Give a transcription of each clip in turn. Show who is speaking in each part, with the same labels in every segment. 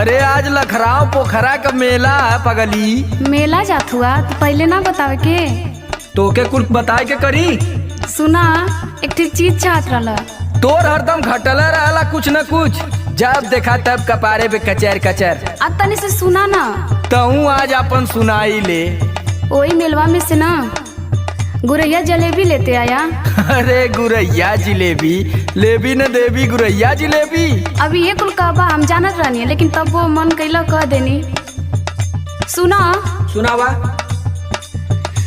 Speaker 1: अरे आज लखराव पोखरा का मेला है पगली।
Speaker 2: मेला जात हुआ तो पहले ना बतावे के।
Speaker 1: तोके कुछ बताए के करी।
Speaker 2: सुना एक ठीक चीज चाहत रहला।
Speaker 1: तोर हरदम घटला रहला कुछ न कुछ, जब देखा तब कपारे पे कचर कचर।
Speaker 2: अब तनी से सुना ना।
Speaker 1: तहू आज अपन सुनाई ले।
Speaker 2: वही मेलवा में से ना गुरैया जलेबी लेते आया।
Speaker 1: अरे गुरैया जिलेबी लेबी न देवी, गुरैया जिलेबी।
Speaker 2: अभी ये कुल कहबा हम जानत रहनी है, लेकिन तब वो मन कैला कह देनी। सुना
Speaker 1: सुनावा।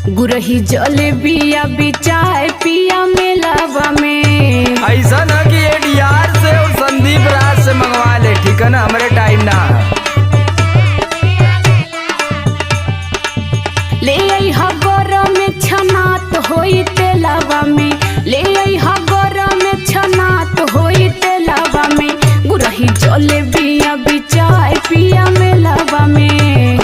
Speaker 2: गुरही जलेबी अभी चाय पिया मेलावा में।
Speaker 1: ऐसा न कि एडीआर से और संदीप राज से मंगवा ले, ठीक है ना, हमारे टाइम ना।
Speaker 2: ले आई हा गरम में छनात होई तेलावा में, ले आई हा गरम में छनात होई तेलावा में। गुरही जलेबी अभी चाय पिया मेलावा में।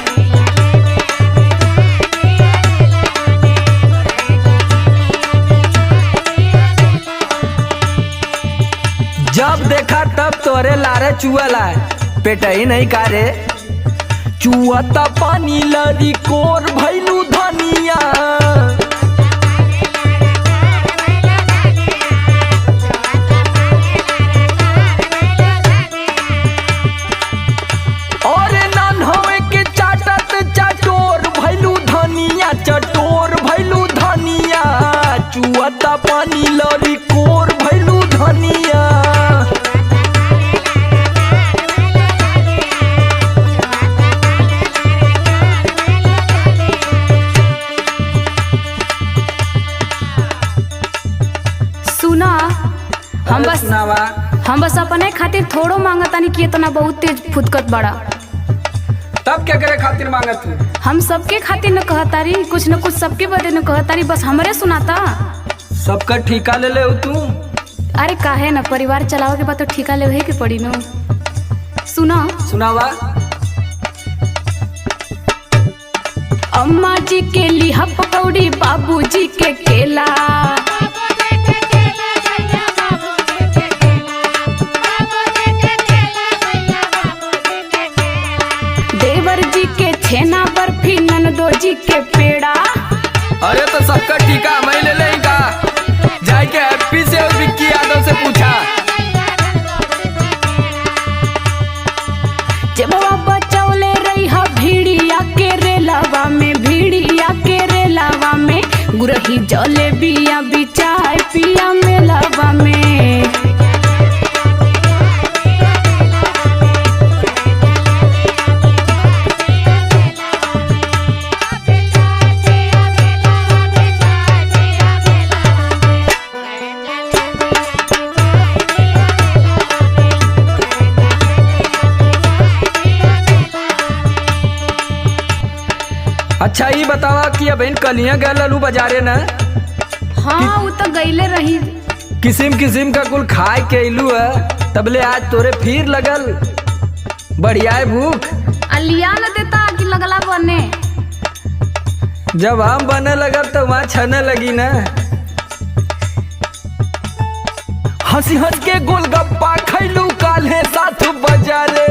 Speaker 1: जब देखा तब तोरे लारे चुअला, पेट ही नहीं कारे। चुअता पानी लरी कोर भैलू धनिया। और नान होवे के चाटत चटोर भैलू धनिया, चटोर भैलू धनिया। चुअता पानी लरी कोर भैलू धनिया।
Speaker 2: हम बस अपने खातिर थोड़ो मांगतानी कि इतना बहुत तेज फुदकत बड़ा।
Speaker 1: तब क्या करे खातिर मांगत तू?
Speaker 2: हम सबके खातिर न कहतारी, कुछ न कुछ सबके बदे न कहतारी, बस हमरे सुनाता।
Speaker 1: सबका ठिका ले ले तू।
Speaker 2: अरे काहे न, परिवार चलाओ के बाद तो ठिका ले के पड़ी न। सुना
Speaker 1: सुनावा।
Speaker 2: अम्मा जी के लिहा पकौड़ी, बाबू जी के केला। छेना बर्फी ननदो जी के पेड़ा।
Speaker 1: अरे तो सबका टीका मैं ले लेगा, जाके हैप्पी से और विक्की यादव से पूछा।
Speaker 2: जब बाबा चौले रही हा भीड़िया के रेलावा में, भीड़िया के रेलावा में। गुरही जलेबी अभी चाय पिया मेलावा में।
Speaker 1: अच्छा ये बतावा कि अब इन कलियां गए ललू बाजारे न?
Speaker 2: हाँ वो तो गईले रही।
Speaker 1: किसिम किसिम का कुल खाए के इलू है, तबले आज तोरे फिर लगल बढ़िया है भूख।
Speaker 2: अलिया न देता कि लगला बने।
Speaker 1: जब हम बने लगल तो वहाँ छने लगी न। हंसी हंस के गोलगप्पा खैलू काल्हे साथ बाजारे।